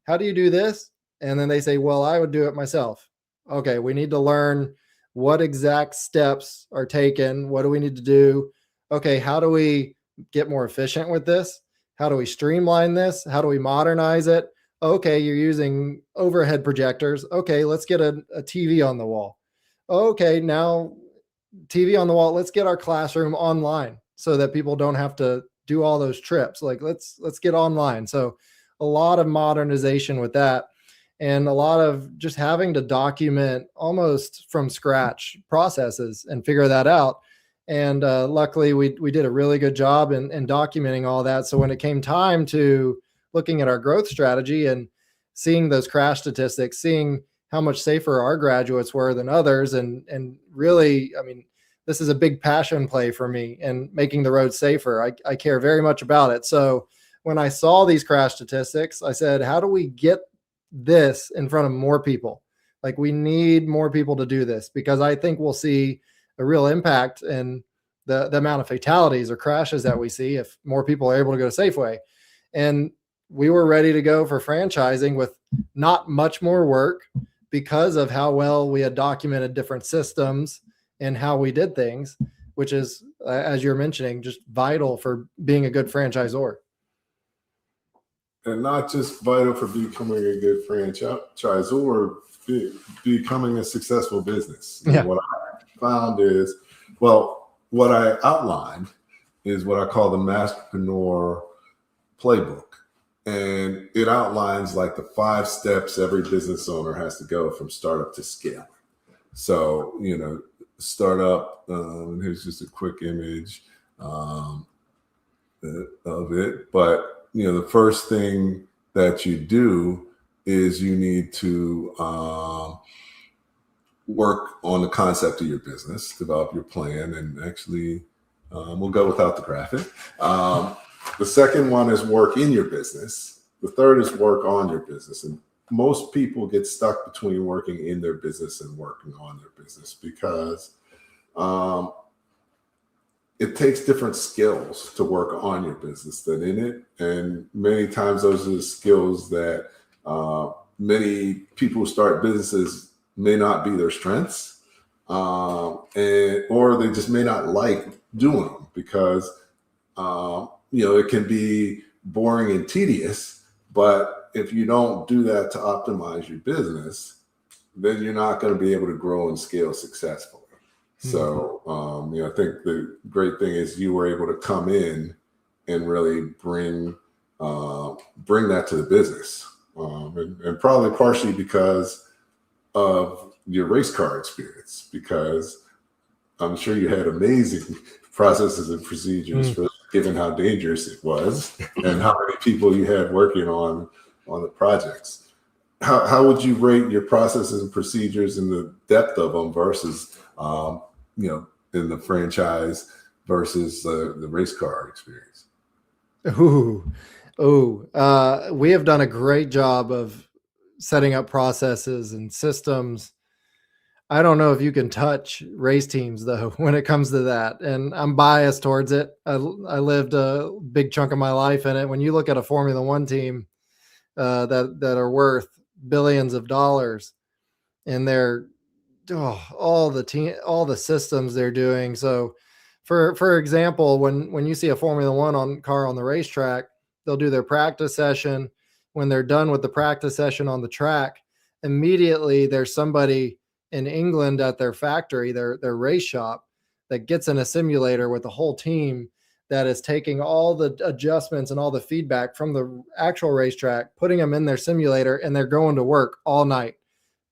how do you do this? And then they say, well, I would do it myself. Okay, we need to learn what exact steps are taken. What do we need to do? Okay, how do we get more efficient with this? How do we streamline this? How do we modernize it? Okay, you're using overhead projectors. Okay, let's get a TV on the wall. Okay, now TV on the wall. Let's get our classroom online so that people don't have to do all those trips. Like let's get online. So a lot of modernization with that, and a lot of just having to document almost from scratch processes and figure that out. And luckily we did a really good job in documenting all that. So when it came time to looking at our growth strategy and seeing those crash statistics, seeing how much safer our graduates were than others, and really, I mean, this is a big passion play for me, and making the road safer. I care very much about it. So when I saw these crash statistics, I said, how do we get this in front of more people? Like, we need more people to do this, because I think we'll see a real impact in the amount of fatalities or crashes that we see if more people are able to go to Safeway. And we were ready to go for franchising with not much more work, because of how well we had documented different systems and how we did things, which is, as you're mentioning, just vital for being a good franchisor. And not just vital for becoming a good franchisor, becoming a successful business. Yeah. What I found is, what I outlined is what I call the Masterpreneur Playbook. And it outlines like the 5 steps every business owner has to go from startup to scale. So, startup, here's just a quick image of it. But, the first thing that you do is you need to work on the concept of your business, develop your plan, and actually we'll go without the graphic. The second one is work in your business. The third is work on your business. And most people get stuck between working in their business and working on their business, because it takes different skills to work on your business than in it. And many times those are the skills that many people who start businesses may not be their strengths, or they just may not like doing them, because it can be boring and tedious, But if you don't do that to optimize your business, then you're not going to be able to grow and scale successfully. So, I think the great thing is you were able to come in and really bring that to the business, and probably partially because of your race car experience, because I'm sure you had amazing processes and procedures for given how dangerous it was and how many people you had working on the projects. How would you rate your processes and procedures and the depth of them versus, in the franchise versus the race car experience? We have done a great job of setting up processes and systems. I don't know if you can touch race teams though when it comes to that, and I'm biased towards it. I lived a big chunk of my life in it. When you look at a Formula One team that are worth billions of dollars, and they're all the systems they're doing. So, for example, when you see a Formula One car on the racetrack, they'll do their practice session. When they're done with the practice session on the track, immediately there's somebody in England at their factory, their race shop, that gets in a simulator with the whole team that is taking all the adjustments and all the feedback from the actual racetrack, putting them in their simulator, and they're going to work all night,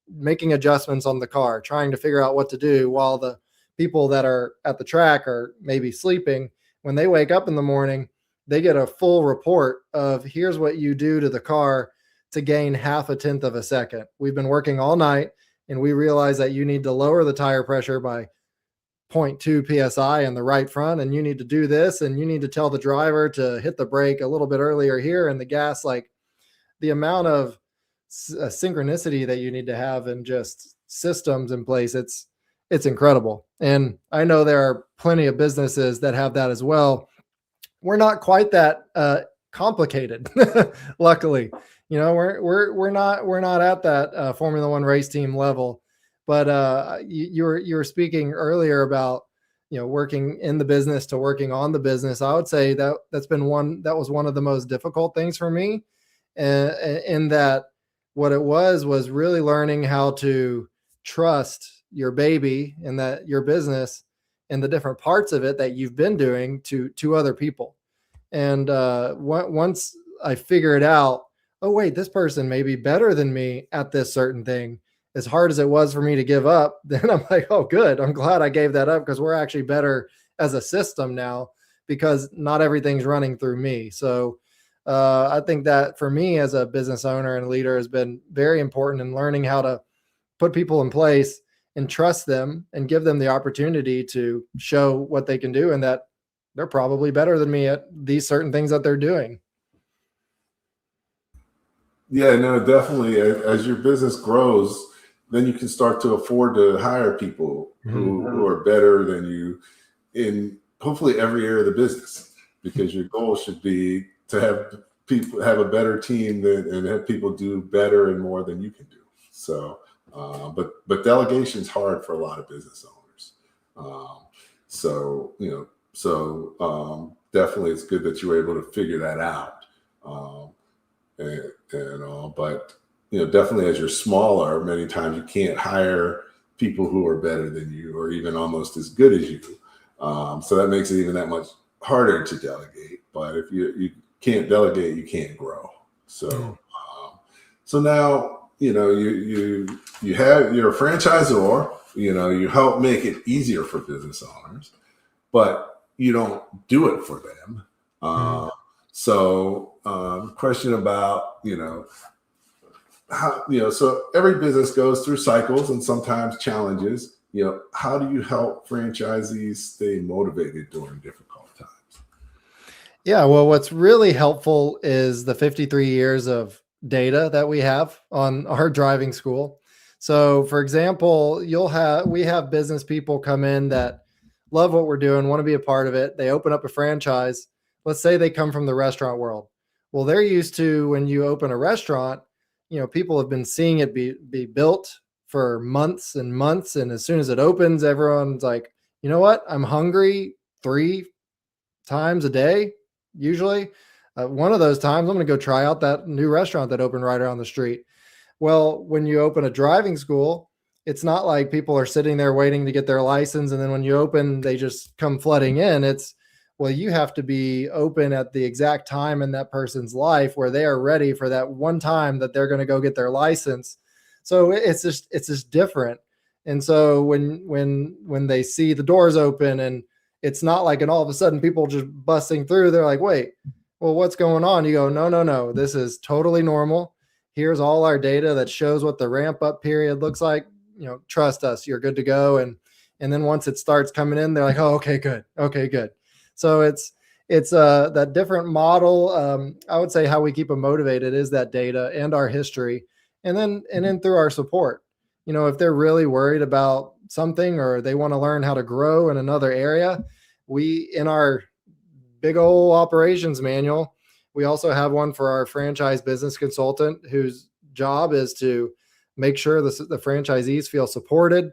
making adjustments on the car, trying to figure out what to do while the people that are at the track are maybe sleeping. When they wake up in the morning, they get a full report of here's what you do to the car to gain 0.5 of a second. We've been working all night, and we realize that you need to lower the tire pressure by 0.2 PSI in the right front, and you need to do this, and you need to tell the driver to hit the brake a little bit earlier here, and the gas. Like, the amount of synchronicity that you need to have and just systems in place, it's incredible. And I know there are plenty of businesses that have that as well. We're not quite that complicated, luckily. We're not at that Formula One race team level. But you were speaking earlier about working in the business to working on the business. I would say that was one of the most difficult things for me, in that what it was really learning how to trust your baby and that your business and the different parts of it that you've been doing to other people. And once I figure it out, oh wait, this person may be better than me at this certain thing. As hard as it was for me to give up, then I'm like, oh, good. I'm glad I gave that up, because we're actually better as a system now, because not everything's running through me. So I think that for me as a business owner and leader has been very important in learning how to put people in place and trust them and give them the opportunity to show what they can do, and that they're probably better than me at these certain things that they're doing. Yeah, no, definitely. As your business grows, then you can start to afford to hire people who are better than you in hopefully every area of the business, because your goal should be to have people have a better team and have people do better and more than you can do. So, but delegation is hard for a lot of business owners. Definitely it's good that you were able to figure that out. But definitely as you're smaller, many times you can't hire people who are better than you or even almost as good as you. So that makes it even that much harder to delegate. But if you can't delegate, you can't grow. So now, you're a franchisor, you help make it easier for business owners, but you don't do it for them. Question about, how, so every business goes through cycles and sometimes challenges. How do you help franchisees stay motivated during difficult times? Yeah, well, what's really helpful is the 53 years of data that we have on our driving school. So, for example, we have business people come in that love what we're doing, want to be a part of it. They open up a franchise. Let's say they come from the restaurant world. Well, they're used to, when you open a restaurant, people have been seeing it be built for months and months. And as soon as it opens, everyone's like, you know what? I'm hungry 3 times a day, usually. One of those times I'm going to go try out that new restaurant that opened right around the street. Well, when you open a driving school, it's not like people are sitting there waiting to get their license. And then when you open, they just come flooding in. It's, well, you have to be open at the exact time in that person's life where they are ready for that one time that they're going to go get their license. So it's just different. And so when they see the doors open and it's not like, and all of a sudden people just busting through, they're like, wait, well, what's going on? You go, no, this is totally normal. Here's all our data that shows what the ramp up period looks like. Trust us, you're good to go. And then once it starts coming in, they're like, oh, okay, good. So it's that different model. I would say how we keep them motivated is that data and our history. And then through our support, if they're really worried about something or they want to learn how to grow in another area, in our big old operations manual, we also have one for our franchise business consultant whose job is to make sure the franchisees feel supported,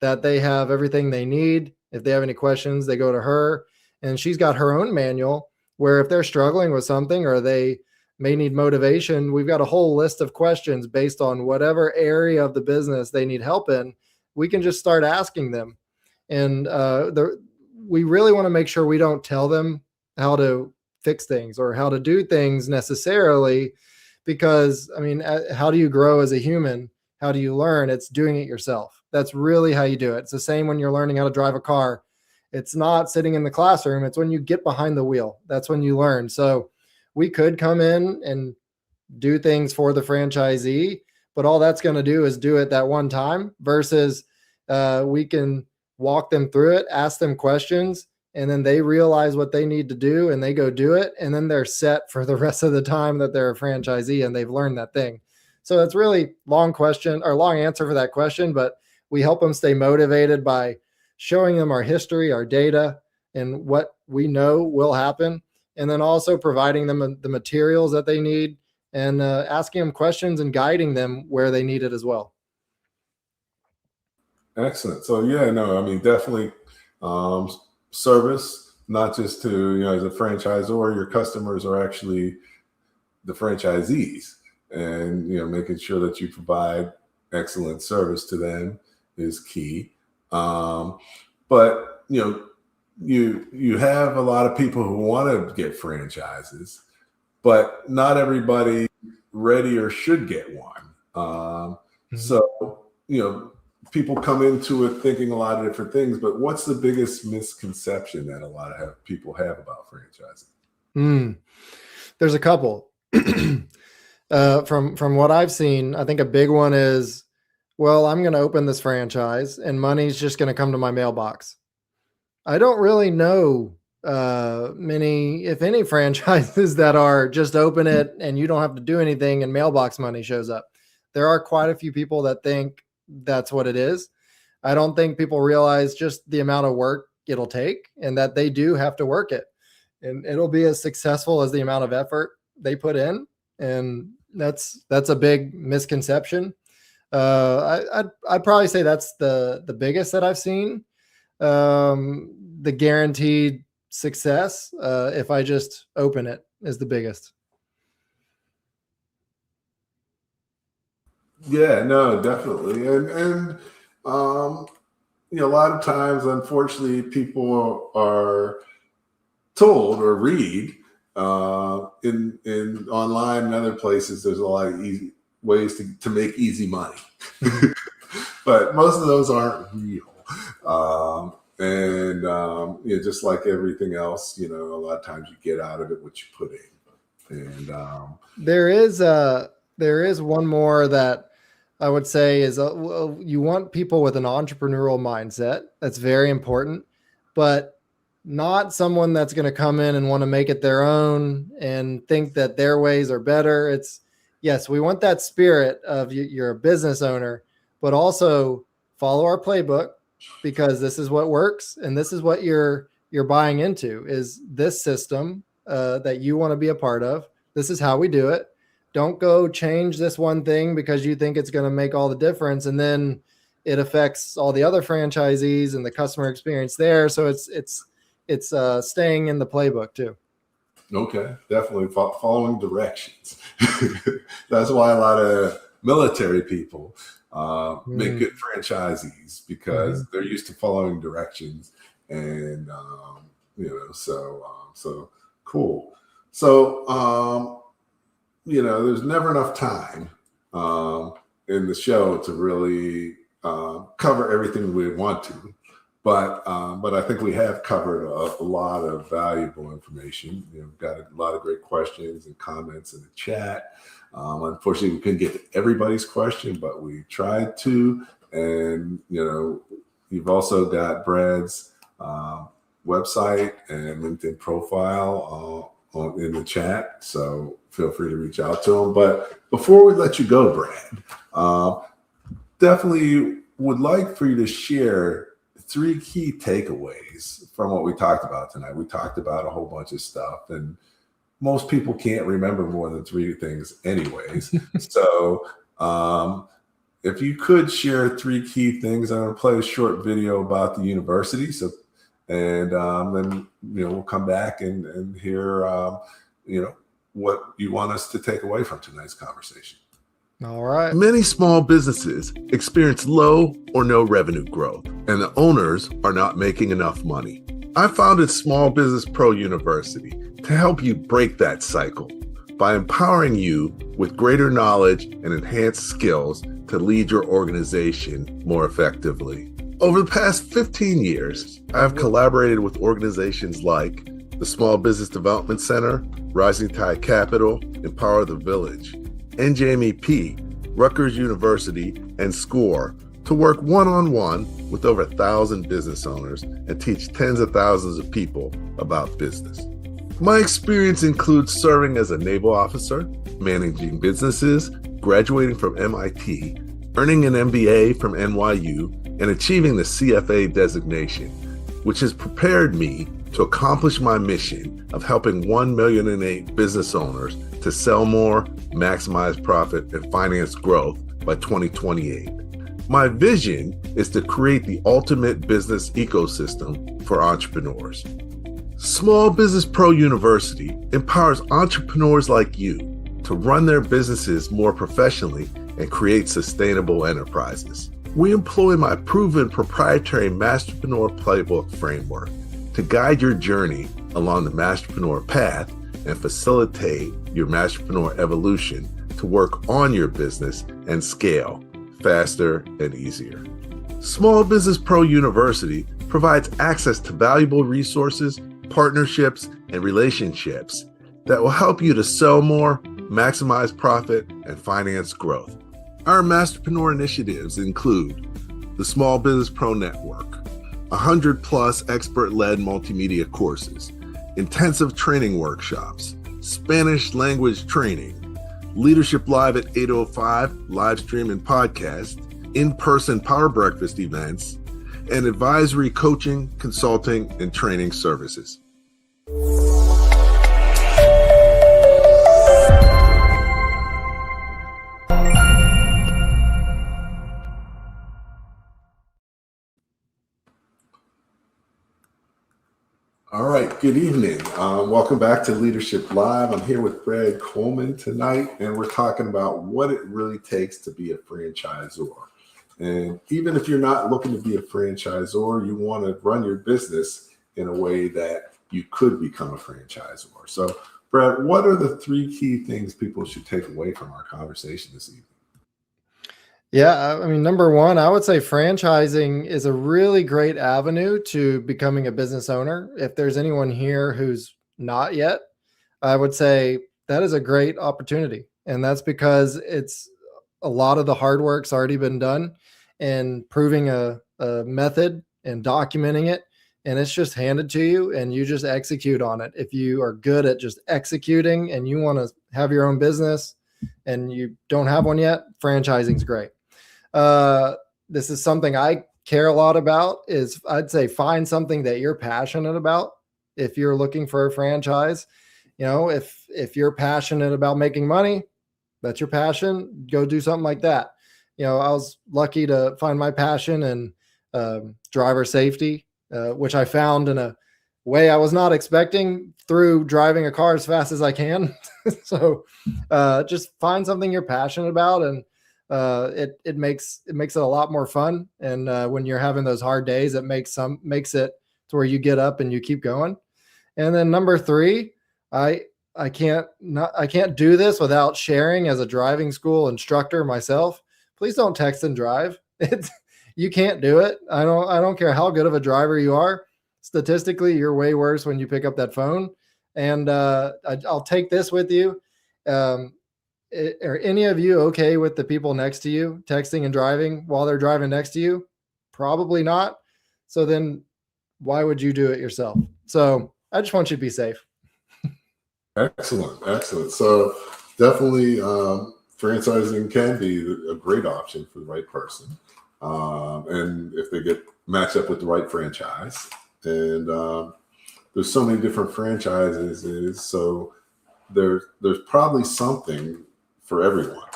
that they have everything they need. If they have any questions, they go to her, and she's got her own manual where if they're struggling with something or they may need motivation, we've got a whole list of questions based on whatever area of the business they need help in. We can just start asking them. And we really want to make sure we don't tell them how to fix things or how to do things necessarily, because how do you grow as a human? How do you learn? It's doing it yourself. That's really how you do it. It's the same when you're learning how to drive a car. It's not sitting in the classroom. It's when you get behind the wheel. That's when you learn. So we could come in and do things for the franchisee, but all that's going to do is do it that one time versus we can walk them through it, ask them questions, and then they realize what they need to do and they go do it. And then they're set for the rest of the time that they're a franchisee and they've learned that thing. So that's really long answer for that question, but we help them stay motivated by showing them our history, our data, and what we know will happen. And then also providing them the materials that they need and asking them questions and guiding them where they need it as well. Excellent. So definitely service, not just to, as a franchisor, your customers are actually the franchisees, and, making sure that you provide excellent service to them is key. But, you have a lot of people who want to get franchises, but not everybody ready or should get one. So, people come into it thinking a lot of different things, but what's the biggest misconception that a lot of people have about franchising? There's a couple. From what I've seen, I think a big one is, well, I'm going to open this franchise and money's just going to come to my mailbox. I don't really know many, if any, franchises that are just open it and you don't have to do anything and mailbox money shows up. There are quite a few people that think that's what it is. I don't think people realize just the amount of work it'll take and that they do have to work it. And it'll be as successful as the amount of effort they put in. And that's a big misconception. I'd probably say that's the biggest that I've seen. The guaranteed success, if I just open it, is the biggest. Yeah, no, definitely. And a lot of times, unfortunately, people are told or read in online and other places, there's a lot of easy ways to make easy money. But most of those aren't real. Just like everything else, a lot of times you get out of it what you put in. And there is one more that I would say is you want people with an entrepreneurial mindset. That's very important, but not someone that's going to come in and want to make it their own and think that their ways are better. Yes, we want that spirit of you're a business owner, but also follow our playbook, because this is what works and this is what you're buying into, is this system that you want to be a part of. This is how we do it. Don't go change this one thing because you think it's going to make all the difference, and then it affects all the other franchisees and the customer experience there. So it's staying in the playbook too. Okay, definitely following directions. That's why a lot of military people make good franchisees because they're used to following directions, and so cool. So there's never enough time in the show to really cover everything we want to. But I think we have covered a lot of valuable information. We've got a lot of great questions and comments in the chat. Unfortunately, we couldn't get to everybody's question, but we tried to. And you've also got Brad's website and LinkedIn profile in the chat, so feel free to reach out to him. But before we let you go, Brad, definitely would like for you to share 3 key takeaways from what we talked about tonight. We talked about a whole bunch of stuff, and most people can't remember more than 3 things anyways. So if you could share 3 key things, I'm going to play a short video about the university. And then we'll come back and hear what you want us to take away from tonight's conversation. All right. Many small businesses experience low or no revenue growth, and the owners are not making enough money. I founded Small Business Pro University to help you break that cycle by empowering you with greater knowledge and enhanced skills to lead your organization more effectively. Over the past 15 years, I have collaborated with organizations like the Small Business Development Center, Rising Tide Capital, Empower the Village, NJMEP, Rutgers University, and SCORE to work one-on-one with over 1,000 business owners and teach tens of thousands of people about business. My experience includes serving as a naval officer, managing businesses, graduating from MIT, earning an MBA from NYU, and achieving the CFA designation, which has prepared me to accomplish my mission of helping 1,000,008 business owners to sell more, maximize profit, and finance growth by 2028. My vision is to create the ultimate business ecosystem for entrepreneurs. Small Business Pro University empowers entrepreneurs like you to run their businesses more professionally and create sustainable enterprises. We employ my proven proprietary Masterpreneur Playbook framework to guide your journey along the Masterpreneur path and facilitate your Masterpreneur evolution to work on your business and scale faster and easier. Small Business Pro University provides access to valuable resources, partnerships, and relationships that will help you to sell more, maximize profit, and finance growth. Our Masterpreneur initiatives include the Small Business Pro Network, 100+ expert-led multimedia courses, intensive training workshops, Spanish language training, Leadership Live at 8:05 live stream and podcast, in-person Power Breakfast events, and advisory coaching, consulting, and training services. All right, good evening. Welcome back to Leadership Live. I'm here with Brad Coleman tonight, and we're talking about what it really takes to be a franchisor. And even if you're not looking to be a franchisor, you want to run your business in a way that you could become a franchisor. So, Brad, what are the 3 key things people should take away from our conversation this evening? Yeah, I mean, number one, I would say franchising is a really great avenue to becoming a business owner. If there's anyone here who's not yet, I would say that is a great opportunity. And that's because it's a lot of the hard work's already been done and proving a method and documenting it. And it's just handed to you and you just execute on it. If you are good at just executing and you want to have your own business and you don't have one yet, franchising is great. This is something I care a lot about is I'd say find something that you're passionate about. If you're looking for a franchise, if you're passionate about making money, that's your passion, go do something like that. I was lucky to find my passion in driver safety, which I found in a way I was not expecting through driving a car as fast as I can. So just find something you're passionate about, and it makes it a lot more fun. And when you're having those hard days, it makes it to where you get up and you keep going. And then number 3, I can't do this without sharing as a driving school instructor myself. Please don't text and drive. You can't do it. I don't care how good of a driver you are. Statistically, you're way worse when you pick up that phone. And I'll take this with you. Are any of you okay with the people next to you texting and driving while they're driving next to you? Probably not. So then why would you do it yourself? So I just want you to be safe. Excellent. So definitely franchising can be a great option for the right person. And if they get matched up with the right franchise. And there's so many different franchises, so there's probably something for everyone.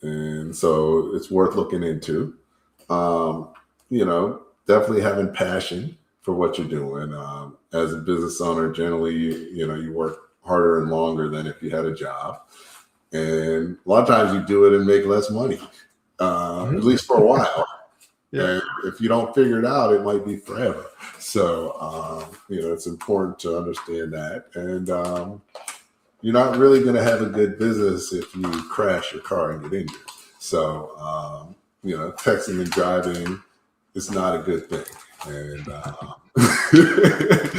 And so it's worth looking into. Definitely having passion for what you're doing. As a business owner, generally, you work harder and longer than if you had a job. And a lot of times you do it and make less money, at least for a while. Yeah. And if you don't figure it out, it might be forever. So, it's important to understand that. And you're not really going to have a good business if you crash your car and get injured. So, texting and driving is not a good thing. And I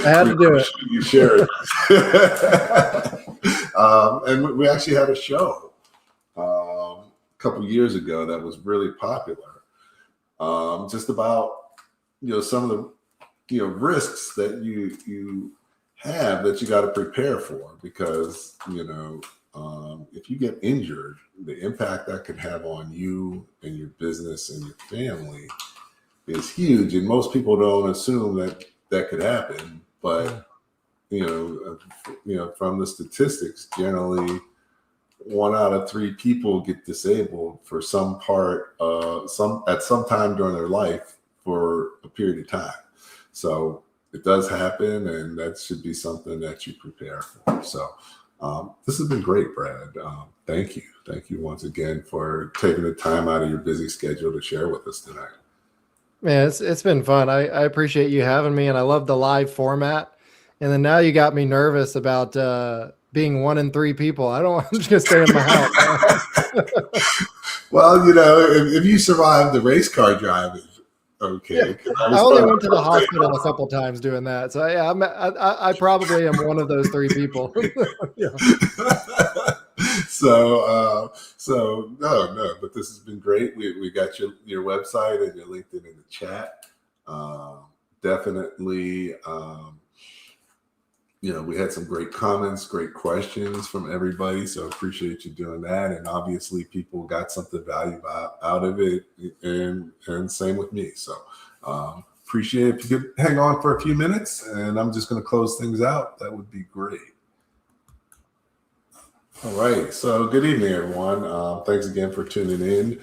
had to do it. You share it. And we actually had a show a couple years ago that was really popular. Just about some of the risks that you have that you got to prepare for, because if you get injured, the impact that could have on you and your business and your family is huge, and most people don't assume that could happen. But from the statistics, generally 1 out of 3 people get disabled for some at some time during their life for a period of time. So it does happen, and that should be something that you prepare for. So this has been great, Brad. Thank you once again for taking the time out of your busy schedule to share with us tonight. Man, it's been fun. I appreciate you having me, and I love the live format. And then now you got me nervous about being 1 in 3 people. I'm just gonna stay in my house. Well, if you survive the race car driving, okay. Yeah. I only went to the hospital a couple times doing that, so yeah, I probably am one of those 3 people. Yeah. So no, but this has been great. We got your website and your LinkedIn in the chat. Definitely. We had some great comments, great questions from everybody. So appreciate you doing that. And obviously people got something valuable out of it, and same with me. So appreciate it. If you could hang on for a few minutes, and I'm just going to close things out. That would be great. All right. So good evening, everyone. Thanks again for tuning in.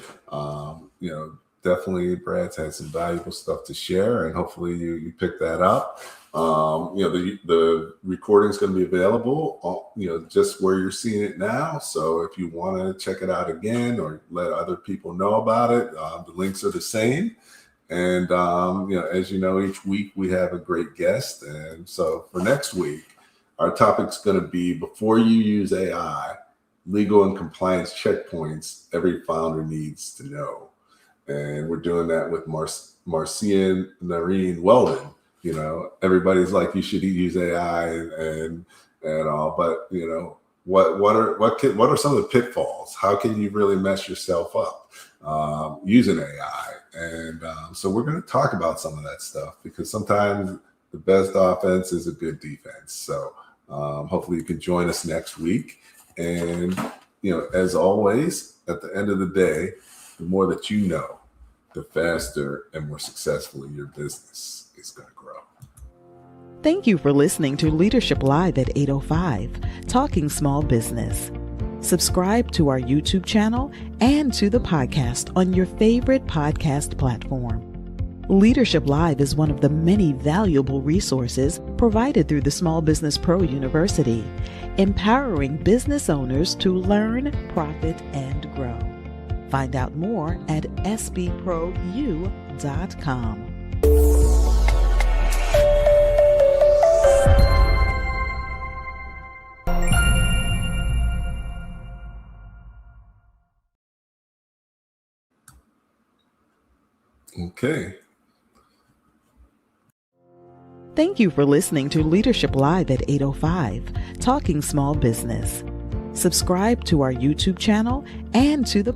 Definitely Brad's had some valuable stuff to share, and hopefully you picked that up. The recording is going to be available, just where you're seeing it now. So if you want to check it out again or let other people know about it, the links are the same. And, as you know, each week we have a great guest. And so for next week, our topic's going to be, before you use AI, legal and compliance checkpoints every founder needs to know. And we're doing that with Marcia Nareen Weldon. Everybody's like, you should use AI and all, but what are some of the pitfalls? How can you really mess yourself up using AI? And so we're going to talk about some of that stuff, because sometimes the best offense is a good defense. So hopefully you can join us next week. And as always, at the end of the day, the more that you know, the faster and more successfully your business is going to grow. Thank you for listening to Leadership Live at 8:05, Talking Small Business. Subscribe to our YouTube channel and to the podcast on your favorite podcast platform. Leadership Live is one of the many valuable resources provided through the Small Business Pro University, empowering business owners to learn, profit, and grow. Find out more at sbpro.u.com. Okay. Thank you for listening to Leadership Live at 8:05, Talking Small Business. Subscribe to our YouTube channel and to the